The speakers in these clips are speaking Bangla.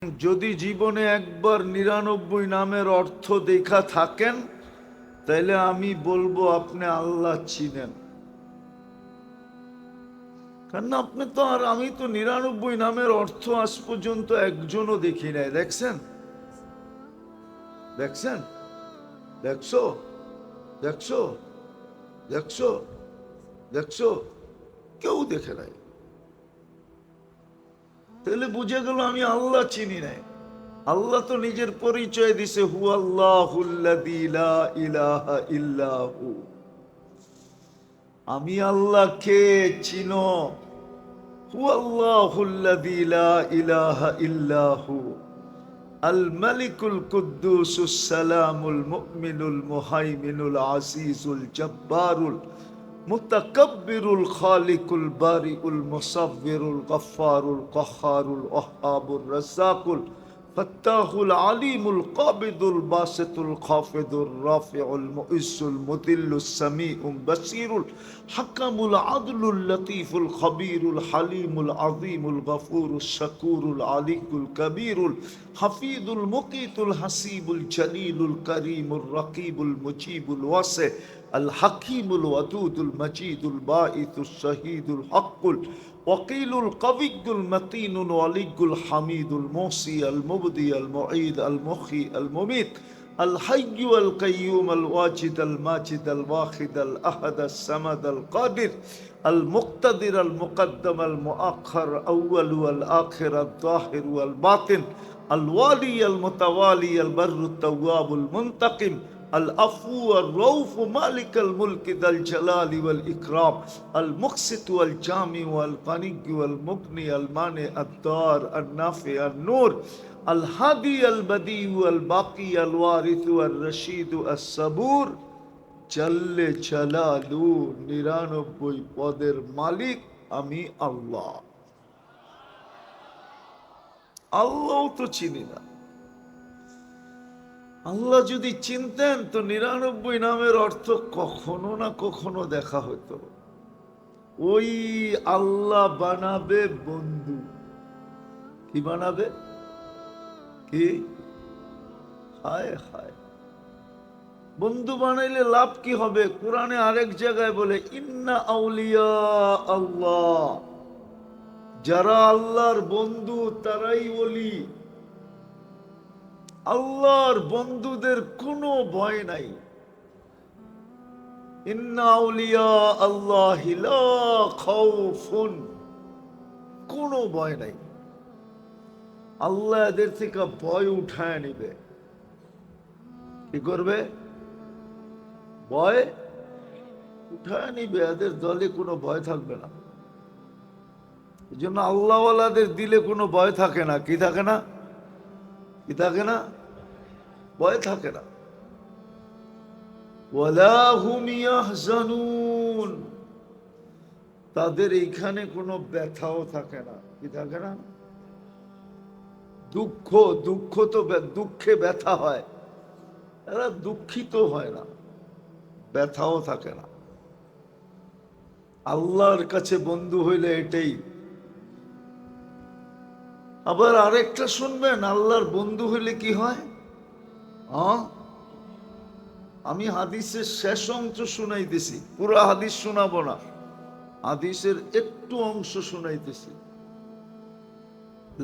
যদি জীবনে একবার ৯৯ নামের অর্থ দেখা থাকেন তাহলে আমি বলবো আপনি আল্লাহ চিনেন। কারণ আপনি তো আর আমি তো ৯৯ নামের অর্থ আজ পর্যন্ত একজনও দেখি নাই। দেখছেন? দেখছেন? দেখছো? দেখছো? দেখছো? দেখছো? কেউ দেখে নাই। তাহলে বুঝে গেল আমি আল্লাহ চিনি নাই। আল্লাহ তো নিজের পরিচয় দিছে, হু আল্লাহুল্লাযী লা ইলাহা ইল্লাহু। আমি আল্লাহকে চিনো। হু আল্লাহুল্লাযী লা ইলাহা ইল্লাহু আল মালিকুল কুদ্দুসুস সালামুল মুমিনুল মুহাইমিনুল আজিজুল জব্বারুল মুতাকাব্বিরুল খালিকুল বারিউল মুসাব্বিরুল গফফারুল কহ্হারুল ওয়াহ্হাবুর রাজ্জাকুল ফাত্তাহুল আলিমুল কাবিদুল বাসিতুল খাফিদুর রাফিউল মুইজ্জুল মুদিল্লুস সামিউল বাসীরুল হাকামুল আদলুল লতীফুল খবীরুল হালিমুল আযীমুল গফুরুশ শাকুরুল আলিকুল কবীরুল হাফিজুল মুকিতুল হাসিবুল জলিলুল করিমুর রকিবুল মুজিবুল ওয়াসি الحكيم الودود المجيد الباعث الشهيد الحق الوكيل القوي المتين الولي الحميد الموصي المبدي المعيد المحيي المميت الحي القيوم الواجد الماجد الواحد الأحد الصمد القادر المقتدر المقدم المؤخر الأول والآخر الظاهر والباطن الوالي المتوالي البر التواب المنتقم العفو الرؤوف مالك الملك ذا الجلال والإكرام المقسط والجامع والغني والمغني المانع الدار النافع النور الهادي البديع الباقي الوارث الرشيد الصبور জাল্লে জালালু ৯৯ পদের মালিক আমি আল্লাহ। আল্লাহ তো চিনি না। আল্লাহ যদি চিনতেন তো ৯৯ নামের অর্থ কখনো না কখনো দেখা হতো। ওই আল্লাহ বানাবে বন্ধু। কি বানাবে? কি? হায় হায়, বন্ধু বানাইলে লাভ কি হবে? কোরআনে আরেক জায়গায় বলে ইন্না আউলিয়া আল্লাহ, যারা আল্লাহর বন্ধু তারাই ওলি। আল্লাহর বন্ধুদের কোনো ভয় নাই। ইন্না আউলিয়া আল্লাহি লা খাউফুন, কোনো ভয় নাই। আল্লাহ এদের থেকে ভয় উঠায় নিবে। কি করবে? ভয় উঠায় নিবে। এদের দলে কোনো ভয় থাকবে না। এই জন্য আল্লাহওয়ালাদের দিলে কোনো ভয় থাকে না। কি থাকে না? কি থাকে না? ভয় থাকে না। ওয়ালা হুম ইয়াহজানুন, তাদের এইখানে কোনো ব্যথাও থাকে না। কি থাকে না? দুঃখ, দুঃখ তো দুঃখে ব্যথা হয়, এরা দুঃখিত হয় না, ব্যথাও থাকে না। আল্লাহর কাছে বন্ধু হইলে এটাই। আবার আরেকটা শুনবেন, আল্লাহর বন্ধু হইলে কি হয়? আমি হাদিসের শেষ অংশ শুনাইতেছি, পুরো হাদিস শোনাবো না, হাদিসের একটু অংশ শুনাইতেছি।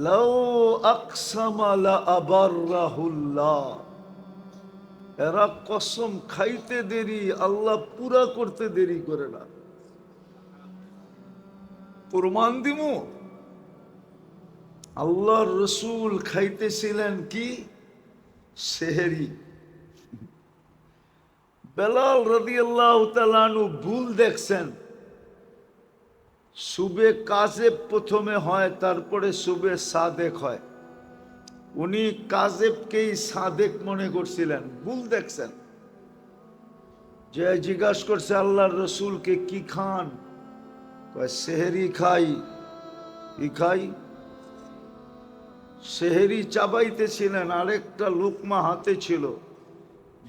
লাউ আকসামা লা আবাররাহুল্লাহ, এরা কসম খাইতে দেরি, আল্লাহ পুরা করতে দেরি করে না। প্রমাণ দিমু, আল্লাহর রসুল খাইতেছিলেন কি? সেহরি। বেলাল রাদিয়াল্লাহু তাআলা আনহু ভুল দেখছেন। সুবে কাজেব প্রথমে হয়, তারপরে সুবে সাদেক হয়। উনি কাজেবকেই সাদেক মনে করছিলেন, ভুল দেখছেন। যে জিজ্ঞাসা করছে আল্লাহর রসুলকে কি খান? সেহরি খাই। কি খাই? সেহরি চাবাইতেছিলেন, আরেকটা লুকমা হাতে ছিল।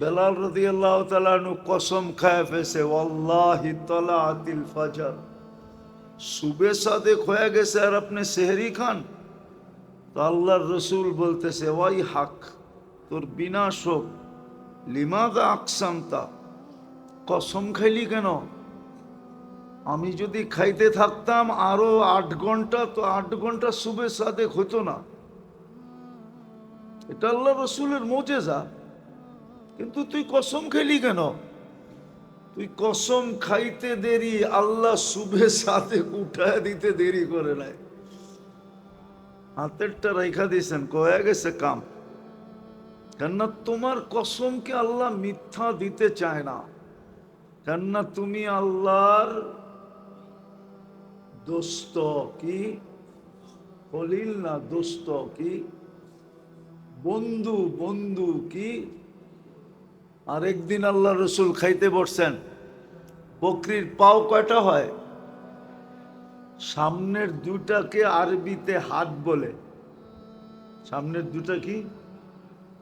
বেলাল রাদিয়াল্লাহু তাআলা আনহু কসম খায় ফেলছে, ওয়াল্লাহি তালাআতিল ফাজর, সুবে সাদেক হয়ে গেছে আর আপনি সেহরি খান? তো আল্লাহর রসুল বলতেছে ওয়াই হাক, তোর বিনাশ হোক, লিমাদা আকসামতা, কসম খাইলি কেন? আমি যদি খাইতে থাকতাম আরো 8 ঘন্টা, তো 8 ঘন্টা সুবে সাদেক হতো না। এটা আল্লাহ রসুলের মোজেজা। কিন্তু তুই কসম খাইলি কেন? তুই কসম খাইতে দেরি, আল্লাহ সুবে সাদেক উঠায় দিতে দেরি করে নাই। হাতেরটা রেখা দিয়েছেন, কয়ে গেছে কাম। কেননা তোমার কসমকে আল্লাহ মিথ্যা দিতে চায় না। কেননা তুমি আল্লাহর দোস্ত, কি খলিল না, দোস্ত কি বন্ধু, বন্ধু কি। আরেকদিন আল্লাহ রসুল খাইতে বসছেন, বকরির পাও কয়টা হয়? সামনের দুটাকে আরবিতে হাত বলে। সামনের দুটা কি?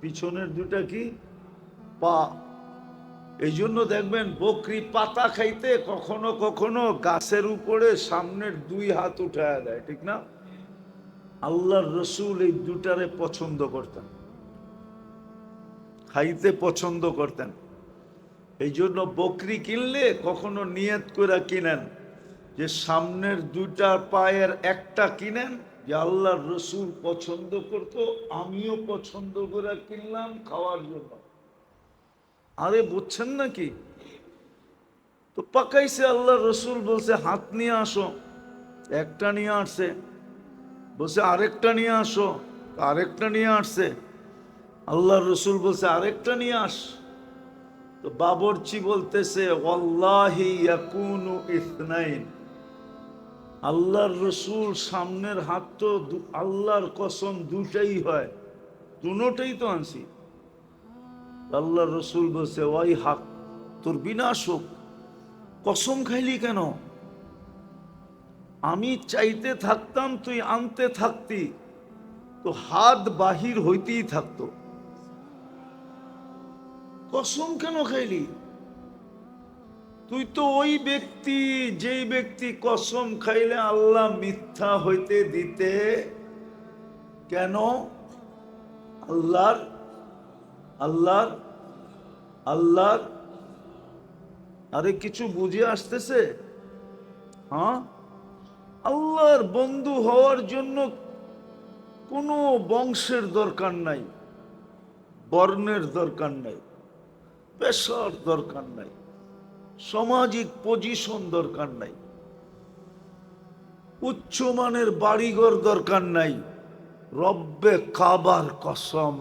পিছনের দুটা কি? পা। এই জন্য দেখবেন বকরি পাতা খাইতে কখনো কখনো গাছের উপরে সামনের 2 হাত উঠায় দেয়, ঠিক না? আল্লাহর রসুল এই দুটারে পছন্দ করতেন, খাইতে পছন্দ করতেন। এই জন্য বকরি কিনলে কখনো নিয়ত করে কিনেন যে সামনের 2টা পায়ের একটা কিনেন, যে আল্লাহর রসুল পছন্দ করতো, আমিও পছন্দ করে কিনলাম খাওয়ার জন্য। আরে বুঝছেন নাকি? তো পাকাইছে, আল্লাহর রসুল বলছে হাত নিয়ে আসো, একটা নিয়ে আসছে। বলছে আরেকটা নিয়ে আসো, আরেকটা নিয়ে আসছে। আল্লাহর রসুল বলছে আরেকটা নিয়ে আস। তো বাবরচি বলতেছে ওয়াল্লাহি ইয়াকুনু ইসনাইন, আল্লাহর রসুল সামনের হাত তো আল্লাহর কসম 2টাই হয়, দুটোই তো আনছি। আল্লাহর রসুল বলছে ওয়াই হাক, তোর বিনাশ হোক, কসম খাইলি কেন? আমি চাইতে থাকতাম তুই আনতে থাকতি, তো হাত বাহির হইতেই থাকতো। কসম কেন খাইলি? তুই তো ওই ব্যক্তি, যেই ব্যক্তি কসম খাইলে আল্লাহ মিথ্যা হইতে দিতে কেন? আল্লাহর আল্লাহর আল্লাহর আরে কিছু বুঝে আসতেছে? হ্যাঁ, আল্লাহর বন্ধু হওয়ার জন্য কোনো বংশের দরকার নাই, বর্ণের দরকার নাই, পেশার দরকার নাই, সামাজিক পজিশন দরকার নাই, উচ্চমানের বাড়িঘর দরকার নাই। রব্বে কাবার কসম,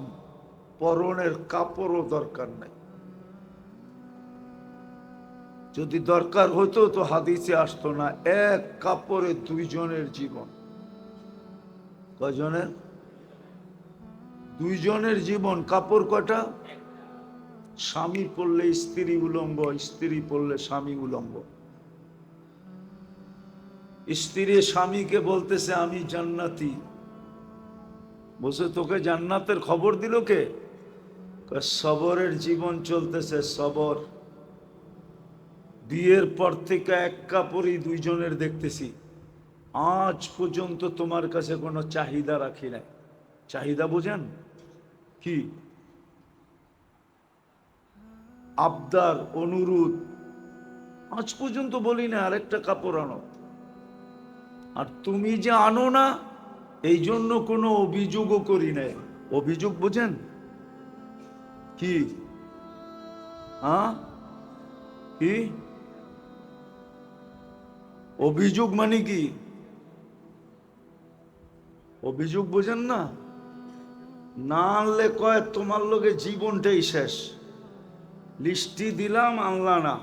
পরনের কাপড়ও দরকার নাই। যদি দরকার হতো তো হাদিসে আসতো না, এক কাপড়ে 2 জনের জীবন। কয়জনের? 2 জনের জীবন। কাপড় কটা? স্বামী পড়লে স্ত্রী উলঙ্গ, স্ত্রী পড়লে স্বামী উলঙ্গ। স্ত্রী স্বামীকে বলতেছে আমি জান্নাতি। বসে তোকে জান্নাতের খবর দিল কে? সবরের জীবন চলতেছে, সবর। বিয়ের পর থেকে এক কাপড়ই 2 জনের দেখতেছি, আজ পর্যন্ত তোমার কাছে কোনো চাহিদা রাখি নাই। চাহিদা বুঝেন কি? আবদার, অনুরোধ, আজ পর্যন্ত বলি না আরেকটা কাপড় আনো। আর তুমি যে আনো না, এই জন্য কোনো অভিযোগও করি নাই। অভিযোগ বুঝেন কি? হ্যাঁ, কি অভিযোগ মানে? কি অভিযোগ বুঝেন না? না আনলে কয় তোমার লোকে জীবনটাই শেষ। লিস্টি দিলাম, আনলা না,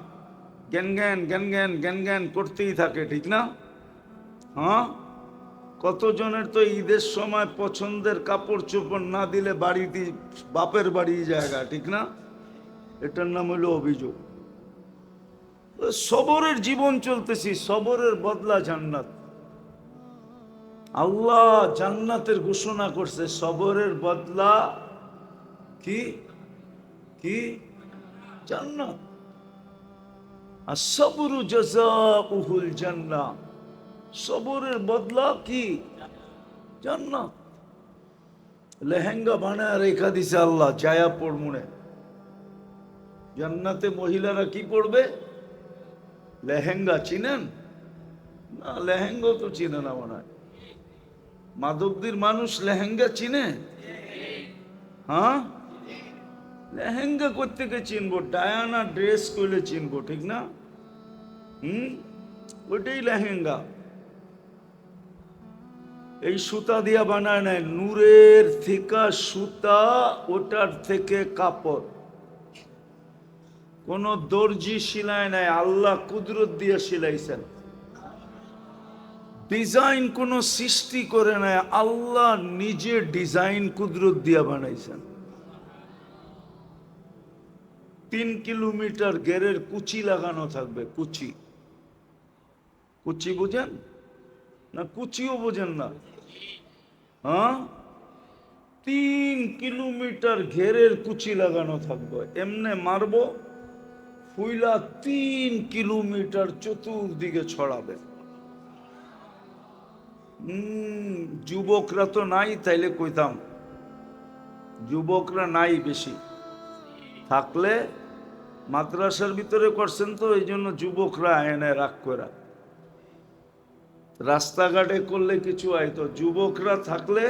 জ্ঞান জ্ঞান জ্ঞান জ্ঞান জ্ঞান জ্ঞান করতেই থাকে, ঠিক না? হ্যাঁ, কতজনের তো ঈদের সময় পছন্দের কাপড় চোপড় না দিলে বাড়িতে, বাপের বাড়ি জায়গা, ঠিক না? এটার নাম হলো অভিযোগ। সবরের জীবন চলতেছি, সবরের বদলা জান্নাত। আল্লাহ জান্নাতের ঘোষণা করছে, সবরের বদলা কি? কি? জান্নাত। আসসাবরু জাযাউহুল জান্নাহ, সবরের বদলা কি? জান্নাত। লেহেঙ্গা বানায় রেখা দিছে আল্লাহ, জায়া পড়মুনে। জান্নাতে মহিলারা কি পড়বে? লেহেঙ্গা। চিনেন না? লেহেঙ্গা তো চিনে না মনে হয়। মাধবদীর মানুষ লেহেঙ্গা চিনে? হ্যাঁ, লেহেঙ্গা কোত্থেকে চিনবো? ডায়ানা ড্রেস করলে চিনবো, ঠিক না? ওইটাই লেহেঙ্গা। এই সুতা দিয়া বানায় নাই, নূরের থেকে সুতা, ওটার থেকে কাপড়। কোন দর্জি সিলাই নাই, আল্লাহ কুদরত দিয়ে সিলাইছেন। ডিজাইন কোন সৃষ্টি করে নাই, আল্লাহ নিজে ডিজাইন কুদরত দিয়া বানাইছেন। 3 কিলোমিটার গেরের কুচি লাগানো থাকবে। কুচি, কুচি বুঝেন না? কুচিও বোঝেন না? হ্যাঁ, 3 কিলোমিটার ঘেরের কুচি লাগানো থাকবে। এমনে মারবো, ফুইলা 3 কিলোমিটার চতুর্দিকে ছড়াবে। যুবকরা তো নাই, তাইলে কইতাম। যুবকরা নাই বেশি, থাকলে মাদ্রাসার ভিতরে করছেন তো, এই জন্য যুবকরা আয় না, রাগ করা। রাস্তাঘাটে করলে কিছু আইতো, যুবকরা থাকলে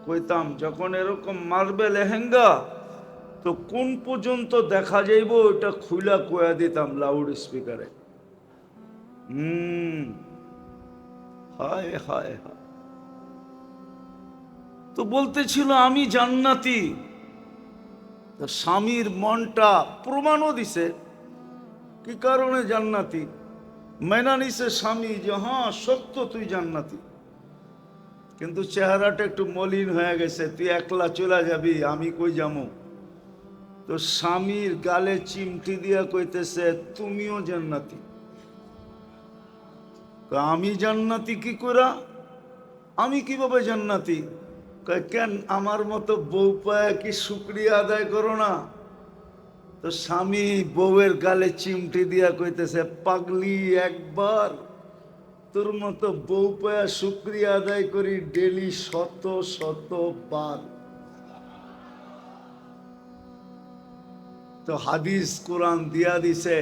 কইতাম। যখন এরকম মারবে লেহেঙ্গা, তো কোন পর্যন্ত দেখা যাইব ওটা খুলা কয়া দিতাম লাউড স্পিকারে। হায় হায় হায়। তো বলতেছিল আমি জান্নাতি। স্বামীর মনটা প্রমাণও দিছে কি কারণে জান্নাতি। মেনা নিছে স্বামী যে হ্যাঁ সত্য তুই জান্নাতি, কিন্তু চেহারাটা একটু মলিন হয়ে গেছে। তুই একলা চলে যাবি, আমি কই যাবো? তো স্বামীর গালে চিমটি দিয়া কইতেছে তুমিও জান্নাতি। আমি জান্নাতি কি করা? আমি কিভাবে জান্নাতি? কেন আমার মতো বউ পায় কি শুকরিয়া আদায় করো না? তো স্বামী বউয়ের গালে চিমটি দিয়া কইতেছে পাগলি, একবার তোর মতো বউ পায়া শুকরিয়া আদায় করি ডেলি 100 বার। তো হাদিস কোরআন দিয়া দিছে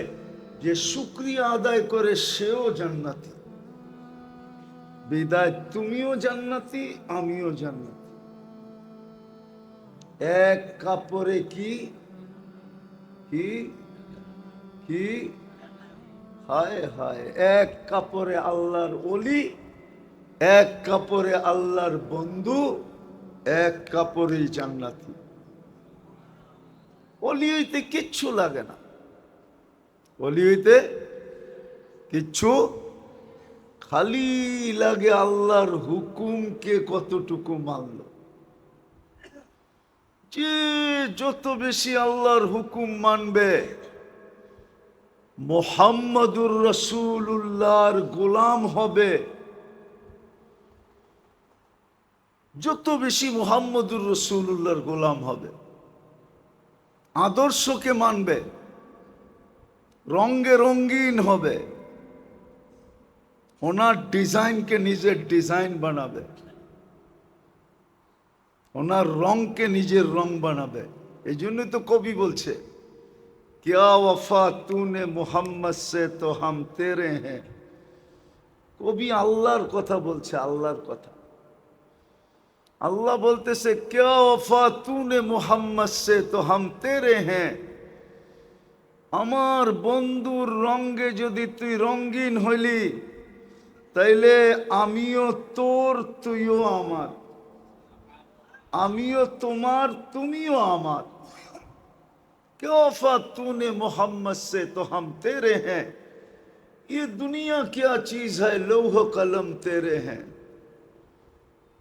যে শুকরিয়া আদায় করে সেও জান্নাতি। বিদায় তুমিও জান্নাতি, আমিও জান্নাতি। এক কাপড়ে কি কি কি হায় হায়। এক কাপড়ে আল্লাহর ওলি, এক কাপড়ে আল্লাহর বন্ধু, এক কাপড়েই জান্নাতি। ওলি হইতে কিচ্ছু লাগে না, ওলি হইতে কিচ্ছু, খালি লাগে আল্লাহর হুকুমকে কতটুকু মানল। যে যত বেশি আল্লাহর হুকুম মানবে, মুহাম্মদুর রাসূলুল্লাহর গোলাম হবে, যত বেশি মুহাম্মদুর রাসূলুল্লাহর গোলাম হবে, আদর্শকে মানবে, রঙে রঙিন হবে, ওনার ডিজাইনকে নিজের ডিজাইন বানাবে, ওনার রংকে নিজের রং বানাবে। এই জন্যই তো কবি বলছে क्या वफा तूने मोहम्मद से तो हम तेरे हैं। কবি আল্লাহর কথা বলছে, আল্লাহর কথা। আল্লাহ বলতেছে क्या वफा तूने मोहम्मद से तो हम तेरे हैं। আমার বন্ধুর রঙে যদি তুই রঙিন হইলি, তাইলে আমিও তোর, তুইও আমার, আমিও তোমার, তুমিও আমার। क्या वफा तूने मोहम्मद से तो हम तेरे हैं। ये दुनिया क्या चीज है, लौह कलम तेरे हैं।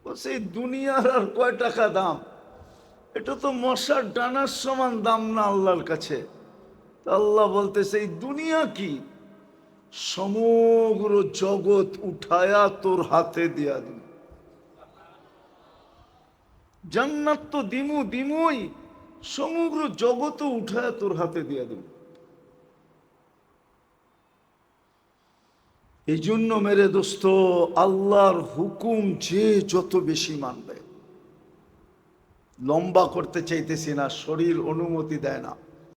বস এই দুনিয়ার আর কয় টাকা দাম? এটা তো মশার ডানার সমান দাম না আল্লাহর কাছে। আল্লাহ বলতেছে এই দুনিয়া কি, সমগ্র জগৎ উঠায়া তোর হাতে দিয়া দিন। জান্নাত তো দিমু দিমুই, সমগ্র জগৎ উঠায়া তোর হাতে দিয়া দিন। এই জন্য মেরে দোস্ত, আল্লাহর হুকুম যে যত বেশি মানবে, লম্বা করতে চাইতেছি না, শরীর অনুমতি দেয় না।